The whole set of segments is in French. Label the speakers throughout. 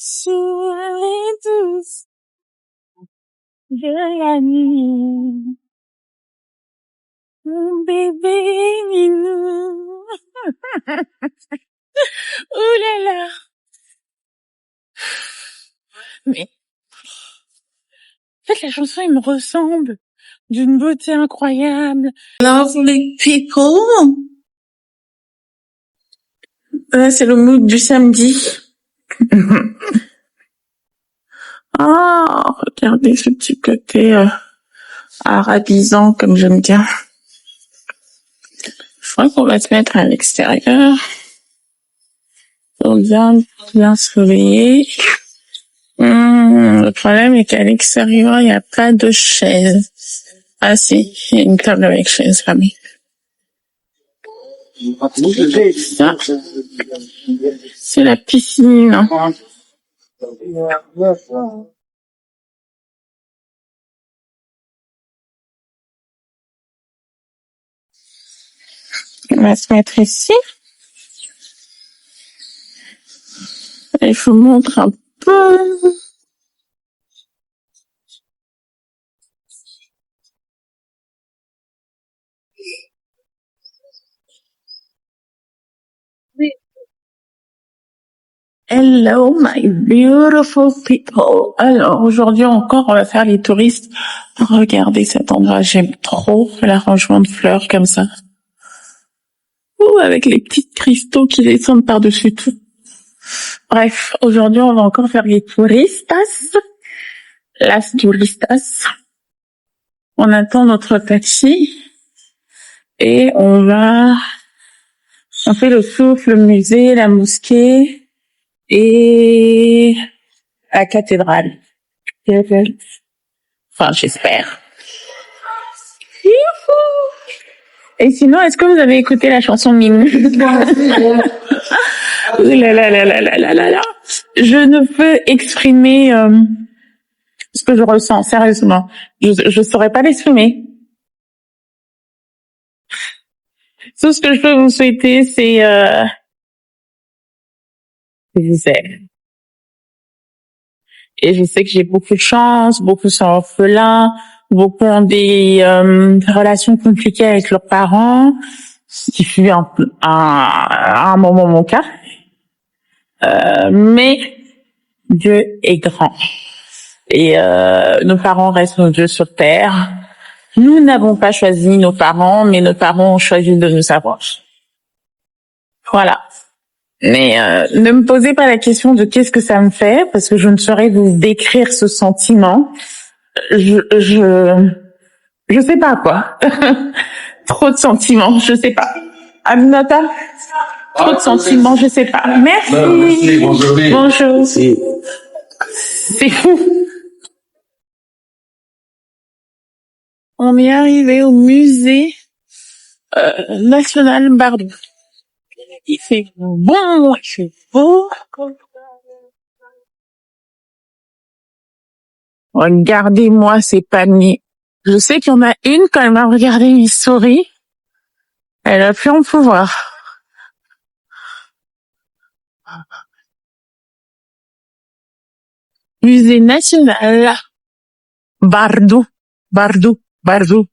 Speaker 1: Sur les douces de la nuit, mon bébé minou. Ouh là là. Mais, en fait, la chanson, il me ressemble d'une beauté incroyable. Lovely people. C'est le mood du samedi. Ah, regardez ce petit côté arabisant, comme j'aime bien. Je crois qu'on va se mettre à l'extérieur pour bien se réveiller. Le problème est qu'à l'extérieur, il n'y a pas de chaise. Ah si, il y a une table avec chaise là, mais... Ça, c'est la piscine. On va se mettre ici. Et je vous montre un peu. Hello, my beautiful people. Alors, aujourd'hui encore, on va faire les touristes. Regardez cet endroit, j'aime trop l'arrangement de fleurs comme ça. Ouh, avec les petits cristaux qui descendent par-dessus tout. Bref, aujourd'hui, on va encore faire les touristas. Las turistas. On attend notre taxi. Et on fait le souffle, le musée, la mosquée et la cathédrale. Enfin, j'espère. Youhou! Et sinon, est-ce que vous avez écouté la chanson Mine? Ouh là là là là là là là là. Je ne peux exprimer ce que je ressens, sérieusement. Je saurais pas l'exprimer. Tout ce que je peux vous souhaiter, c'est que je vous aime. Et je sais que j'ai beaucoup de chance, beaucoup sont orphelins, beaucoup ont des relations compliquées avec leurs parents, ce qui fut à un moment mon cas. Mais Dieu est grand. Et nos parents restent nos dieux sur terre. Nous n'avons pas choisi nos parents, mais nos parents ont choisi de nous avoir. Voilà. Mais ne me posez pas la question de qu'est-ce que ça me fait, parce que je ne saurais vous décrire ce sentiment. Je sais pas quoi. Trop de sentiments, je sais pas. Aminata, trop de sentiments, je sais pas. Merci. Merci, bonjour. Bonjour. C'est fou. On est arrivé au musée national Bardou. Il fait bon, il fait beau. Regardez-moi ces paniers. Je sais qu'il y en a une, quand elle m'a regardé une souris, elle a plus en pouvoir. Musée national Bardou, Bardou, Bardou.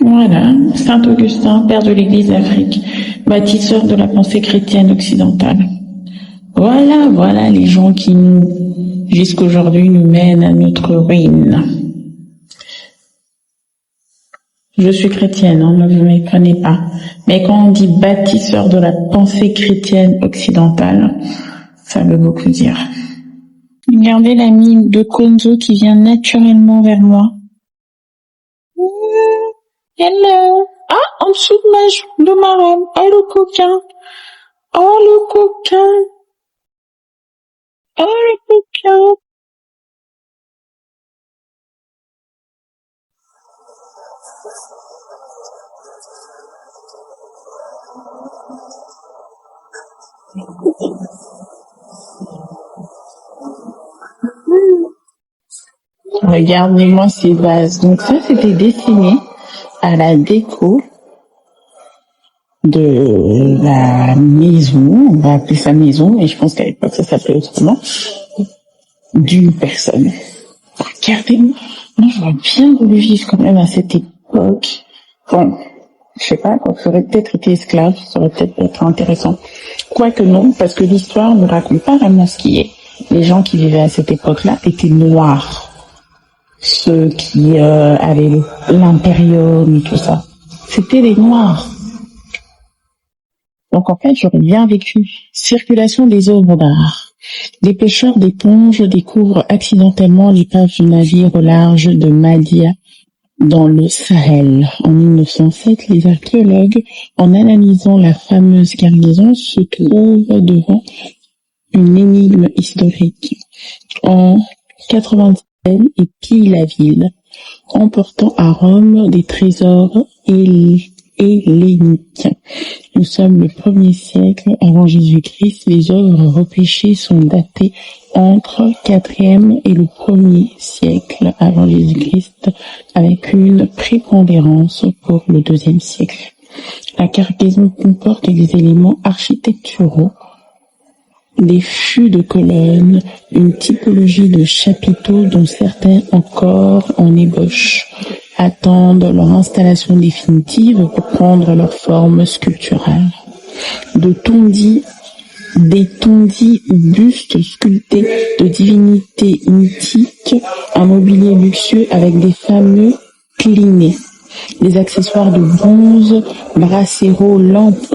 Speaker 1: Voilà, Saint Augustin, père de l'Église d'Afrique, bâtisseur de la pensée chrétienne occidentale. Voilà les gens qui jusqu'aujourd'hui, nous mènent à notre ruine. Je suis chrétienne, hein, ne vous méprenez pas. Mais quand on dit bâtisseur de la pensée chrétienne occidentale, ça veut beaucoup dire. Regardez la mime de Konzo qui vient naturellement vers moi. Hello. Ah, en dessous de ma robe. Oh, le coquin. Oh, le coquin. Oh, le coquin. Regardez-moi ces vases. Donc ça, c'était destiné à la déco de la maison, on va appeler ça maison, mais je pense qu'à l'époque ça s'appelait autrement, d'une personne. Regardez-moi, moi j'aurais bien voulu vivre quand même à cette époque. Bon, je sais pas, quoi, ça aurait peut-être été esclave, ça aurait peut-être été intéressant. Quoique non, parce que l'histoire ne raconte pas vraiment ce qui est. Les gens qui vivaient à cette époque-là étaient noirs. Ceux qui avaient l'impérium et tout ça. C'était les noirs. Donc en fait, j'aurais bien vécu. Circulation des œuvres d'art. Les pêcheurs d'éponges découvrent accidentellement l'épave du navire au large de Mahdia dans le Sahel. En 1907, les archéologues, en analysant la fameuse cargaison, se trouvent devant une énigme historique. En 97, et pillent la ville, emportant à Rome des trésors helléniques. Nous sommes le 1er siècle avant Jésus-Christ. Les œuvres repêchées sont datées entre 4e et le 1er siècle avant Jésus-Christ, avec une prépondérance pour le 2e siècle. La cargaison comporte des éléments architecturaux, des fûts de colonnes, une typologie de chapiteaux dont certains encore en ébauche, attendent leur installation définitive pour prendre leur forme sculpturale. Des tondis bustes sculptés de divinités mythiques, un mobilier luxueux avec des fameux clinés, des accessoires de bronze, brasseros, lampes,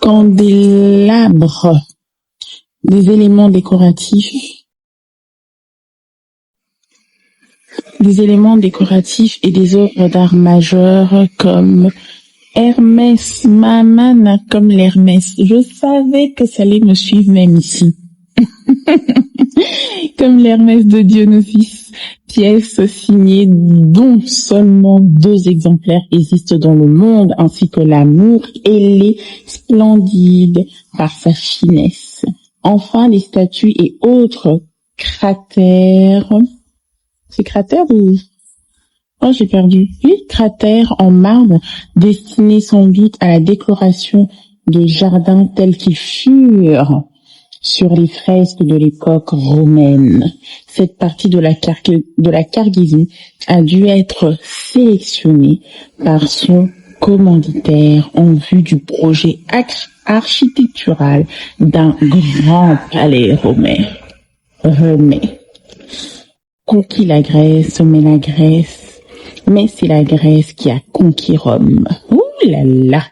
Speaker 1: candélabres, des éléments décoratifs et des œuvres d'art majeures comme Hermès, Maman comme l'Hermès. Je savais que ça allait me suivre même ici. Comme l'Hermès de Dionysos, pièce signée dont seulement 2 exemplaires existent dans le monde, ainsi que l'amour ailé, splendide par sa finesse. Enfin, les statues et autres cratères. C'est cratères ou... Oh, j'ai perdu. Oui, cratères en marbre, destinés sans doute à la décoration de jardins tels qu'ils furent sur les fresques de l'époque romaine. Cette partie de la cargaison a dû être sélectionnée par son commanditaire en vue du projet architectural d'un grand palais romain. Conquis la Grèce, mais c'est la Grèce qui a conquis Rome. Ouh là là!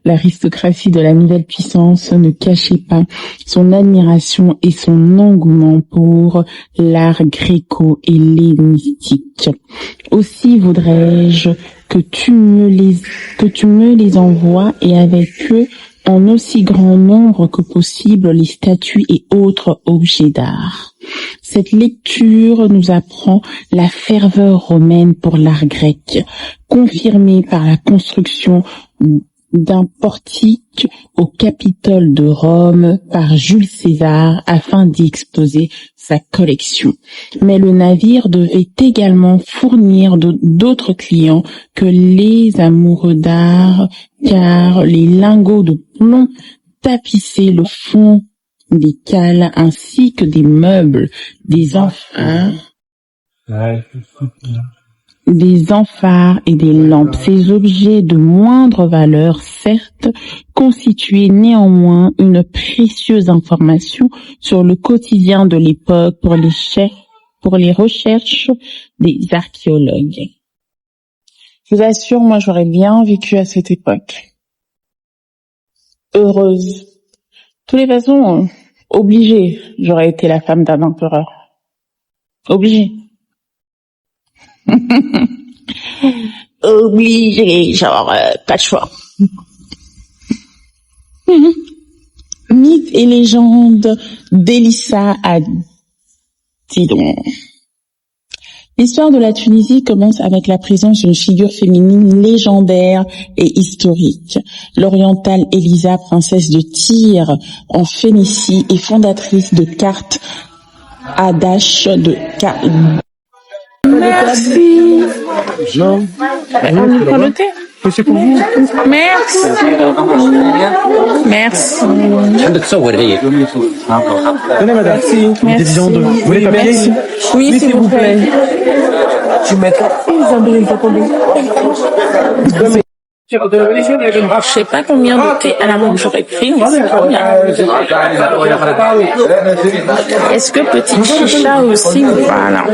Speaker 1: L'aristocratie de la nouvelle puissance ne cachait pas son admiration et son engouement pour l'art gréco-hellénistique. Aussi voudrais-je que tu me les envoies et avec eux en aussi grand nombre que possible les statues et autres objets d'art. Cette lecture nous apprend la ferveur romaine pour l'art grec, confirmée par la construction d'un portique au Capitole de Rome par Jules César afin d'y exposer sa collection. Mais le navire devait également fournir d'autres clients que les amoureux d'art, car les lingots de plomb tapissaient le fond des cales ainsi que des meubles, des enfants. des amphares et des lampes. Ces objets de moindre valeur, certes, constituaient néanmoins une précieuse information sur le quotidien de l'époque pour les recherches des archéologues. Je vous assure, moi j'aurais bien vécu à cette époque. Heureuse. De toutes les façons, obligée, j'aurais été la femme d'un empereur. Obligée. Obligée, genre, pas de choix. Mythes et légendes d'Elissa Adidon. L'histoire de la Tunisie commence avec la présence d'une figure féminine légendaire et historique. L'orientale Elisa, princesse de Tyr en Phénicie et fondatrice de cartes Adash de Merci.
Speaker 2: Non.
Speaker 1: On prend le thé.
Speaker 2: C'est pour vous.
Speaker 1: Merci. Merci.
Speaker 2: Tenez, madame. Des viandes. Vous voulez pas papier?
Speaker 1: Oui, s'il vous plaît.
Speaker 2: Tu mets
Speaker 1: Je sais pas combien de thé à la menthe j'aurais pris, mais c'est trop bien. Est-ce que petit chicha aussi? Voilà.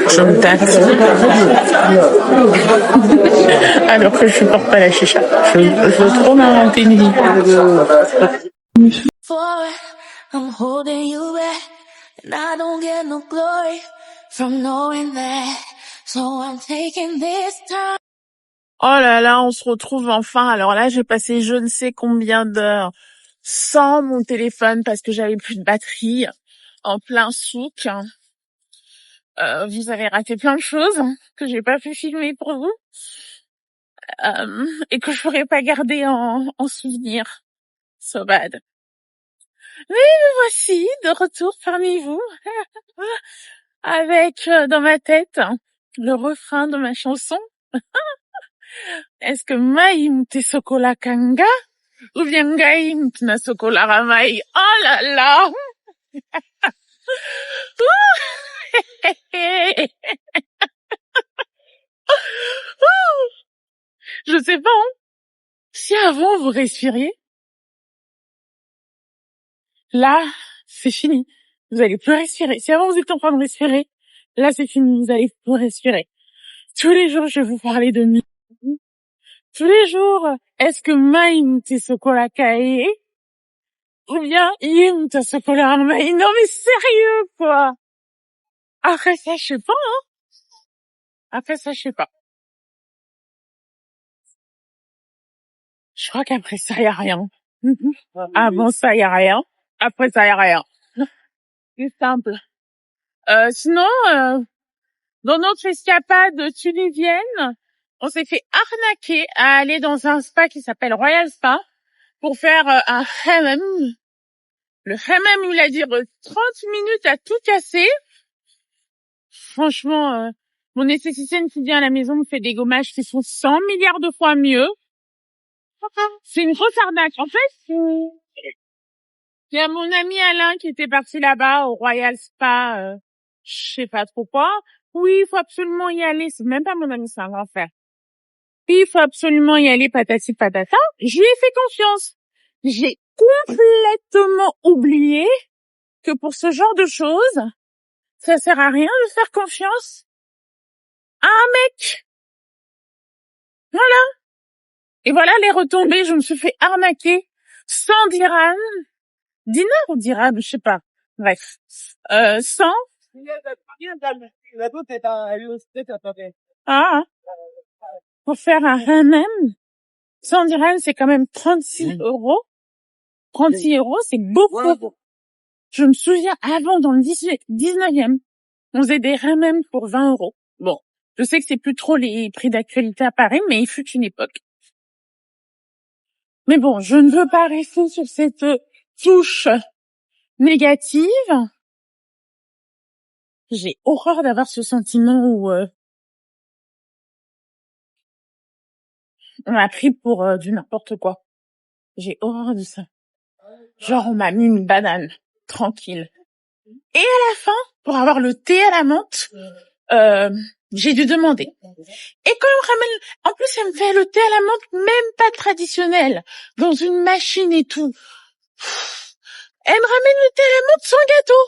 Speaker 1: Je me tâte. Alors que je supporte pas la chicha. Je veux trop m'inventer une vie.
Speaker 3: I'm holding you back, and I don't get no glory from knowing that. So I'm taking this time.
Speaker 1: Oh là là, on se retrouve enfin. Alors là, j'ai passé je ne sais combien d'heures sans mon téléphone parce que j'avais plus de batterie en plein souk. Vous avez raté plein de choses que j'ai pas pu filmer pour vous et que je pourrais pas garder en souvenir. So bad. Mais me voici de retour parmi vous avec dans ma tête le refrain de ma chanson. Est-ce que Maïm te sokola kanga ou bien Gaïm na sokola ramai? Oh là là. Je sais pas, hein. Si avant vous respiriez, là, c'est fini. Vous allez plus respirer. Si avant vous étiez en train de respirer, là c'est fini, vous allez plus respirer. Tous les jours, je vais vous parler de mi. Tous les jours, est-ce que Maïm te sokola kae ou bien Yim te sokola ramai? Non mais sérieux, quoi. Après ça, je sais pas, hein. Après ça, je sais pas. Je crois qu'après ça, y a rien. Avant ça, y a rien. Après ça, y a rien. C'est simple. Sinon, dans notre escapade tunisienne, on s'est fait arnaquer à aller dans un spa qui s'appelle Royal Spa pour faire un hammam. Le hammam, il a dit 30 minutes à tout casser. Franchement, mon esthéticienne qui vient à la maison me fait des gommages qui sont 100 milliards de fois mieux. C'est une grosse arnaque. En fait, il y a mon ami Alain qui était parti là-bas au Royal Spa, je sais pas trop quoi. Oui, il faut absolument y aller. C'est même pas mon ami, c'est un grand frère. Puis il faut absolument y aller, patati patata. Je lui ai fait confiance. J'ai complètement oublié que pour ce genre de choses, ça sert à rien de faire confiance à un mec. Voilà. Et voilà les retombées. Je me suis fait arnaquer 100 dirhams. Dinar ou dirhams, je sais pas. Bref. 100. Ah. Pour faire un hammam. 100 dirhams, c'est quand même 36 euros. 36 euros, c'est beaucoup. Je me souviens, avant, dans le 19e, on faisait des hammams pour 20 euros. Bon. Je sais que c'est plus trop les prix d'actualité à Paris, mais il fut une époque. Mais bon, je ne veux pas rester sur cette touche négative. J'ai horreur d'avoir ce sentiment où on m'a pris pour du n'importe quoi. J'ai horreur de ça. Genre, on m'a mis une banane, tranquille. Et à la fin, pour avoir le thé à la menthe, J'ai dû demander. Et quand elle me ramène, en plus, elle me fait le thé à la menthe, même pas traditionnel, dans une machine et tout. Elle me ramène le thé à la menthe sans gâteau.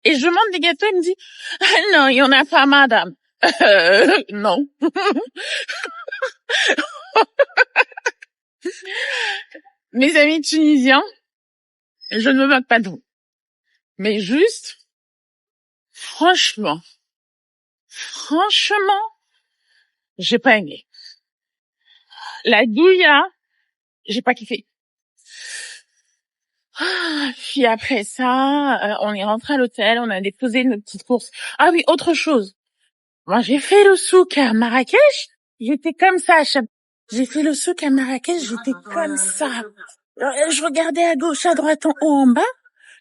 Speaker 1: Et je demande des gâteaux, elle me dit, ah non, il y en a pas, madame. Non. Mes amis tunisiens, je ne me moque pas de vous. Mais juste, franchement, j'ai pas aimé. La douilla, j'ai pas kiffé. Puis après ça, on est rentré à l'hôtel, on a déposé nos petites courses. Ah oui, autre chose. Moi, j'ai fait le souk à Marrakech, j'étais comme ça. J'ai fait le souk à Marrakech, j'étais comme ça. Je regardais à gauche, à droite, en haut, en bas.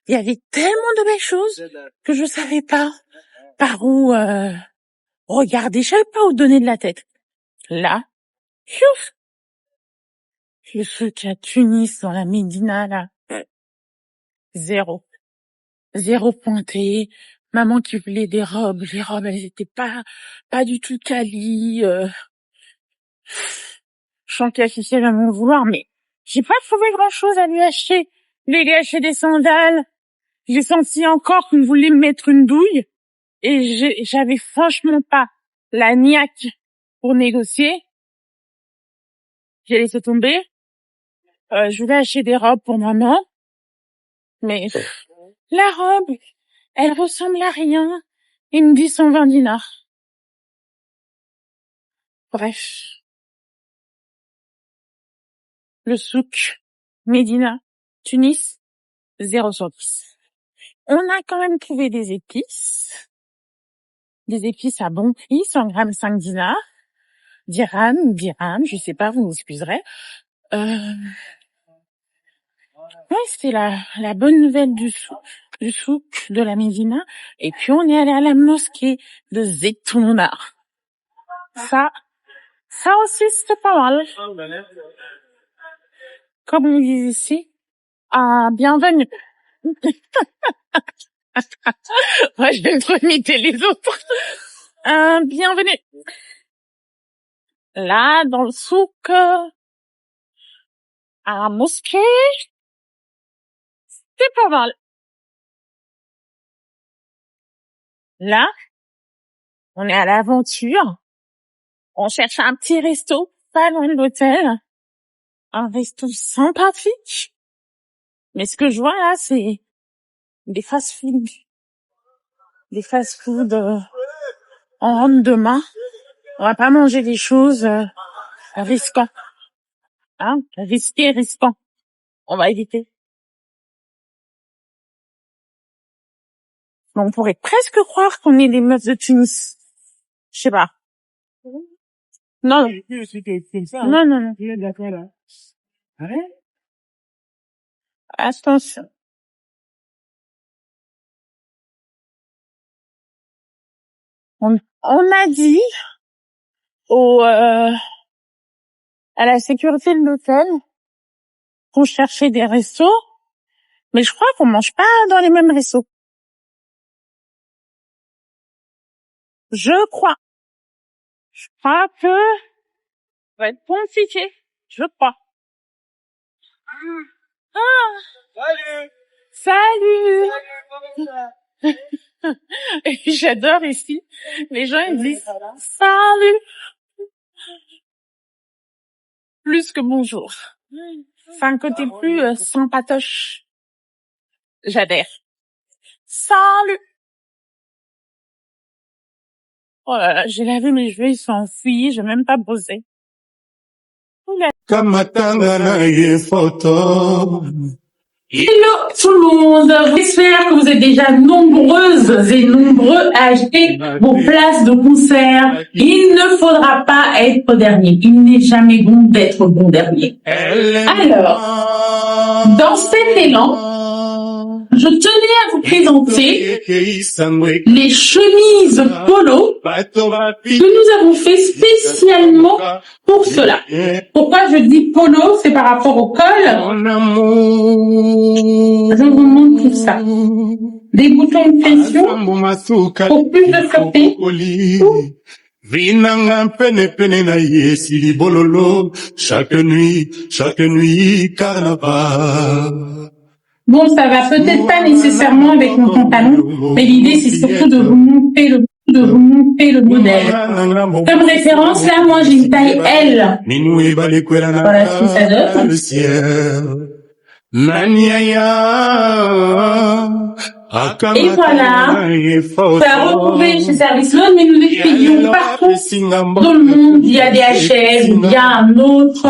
Speaker 1: Il y avait tellement de belles choses que je savais pas par où regarder, je savais pas où donner de la tête. Là, piouf, le souk à Tunis, dans la Médina, là, zéro pointé. Maman qui voulait des robes, les robes elles étaient pas du tout quali. Je sens qu'Affiché va m'en vouloir, mais j'ai pas trouvé grand chose à lui acheter. Je lui ai acheté des sandales. J'ai senti encore qu'il voulait me mettre une douille et j'avais franchement pas la niaque pour négocier. J'ai laissé tomber. Je voulais acheter des robes pour maman, mais la robe, elle ressemble à rien. Il me dit 120 dinars. Bref. Le souk, Médina, Tunis, 0 sur 10. On a quand même trouvé des épices à bon prix, 100 grammes, 5 dinars. Dirham, je sais pas, vous m'excuserez. Ouais, c'était la bonne nouvelle du souk de la Médina. Et puis on est allé à la mosquée de Zeytouna. Ça aussi c'était pas mal. Comme on dit ici, bienvenue. Ouais, je vais trop imiter les autres. Bienvenue. Là, dans le souk, à la mosquée, c'est pas mal. Là, on est à l'aventure. On cherche un petit resto, pas loin de l'hôtel. Un resto sympathique. Mais ce que je vois là, c'est des fast-food. Des fast-food, on rentre demain. On va pas manger des choses risquantes. Hein, risquant. On va éviter. Mais on pourrait presque croire qu'on est des meufs de Tunis. Je sais pas. Non. Non. Attention. On a dit à la sécurité de l'hôtel qu'on cherchait des restos, mais je crois qu'on mange pas dans les mêmes restos. Je crois que va être compliqué. Je crois. Salut. Et puis j'adore ici. Les gens ils disent salut plus que bonjour. C'est un côté plus sympatoche. J'adhère. Salut. Oh là là, j'ai lavé mes cheveux, ils sont enfouis, j'ai même pas brossé. Hello tout le monde, j'espère que vous êtes déjà nombreuses et nombreux à acheter vos places de concert. Il ne faudra pas être dernier, il n'est jamais bon d'être bon dernier. Alors, dans cet élan, je tenais à vous présenter les chemises polo que nous avons fait spécialement pour cela. Pourquoi je dis polo? C'est par rapport au col. Je vous montre tout ça. Des boutons de pression pour plus de sûreté.
Speaker 4: Vinanga pene pene na yesili bololo, chaque nuit, carnaval.
Speaker 1: Bon, ça va peut-être pas nécessairement avec mon pantalon, mais l'idée c'est surtout de vous montrer le modèle. Comme référence, là, moi j'ai une taille L. Voilà ce que ça donne. Et voilà, ça a retrouvé chez Service Loan, mais nous l'expédions partout dans le monde via DHL ou via un autre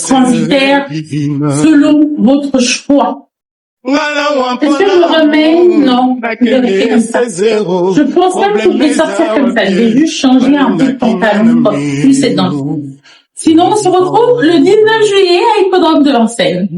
Speaker 1: transitaire selon votre choix. Est-ce que je me remets? Non, je vais rester comme ça. Je pense pas que je vais sortir comme ça. Je vais juste changer un petit pantalon pour plus c'est dans. Sinon, on se retrouve le 19 juillet à Hippodrome de Vincennes.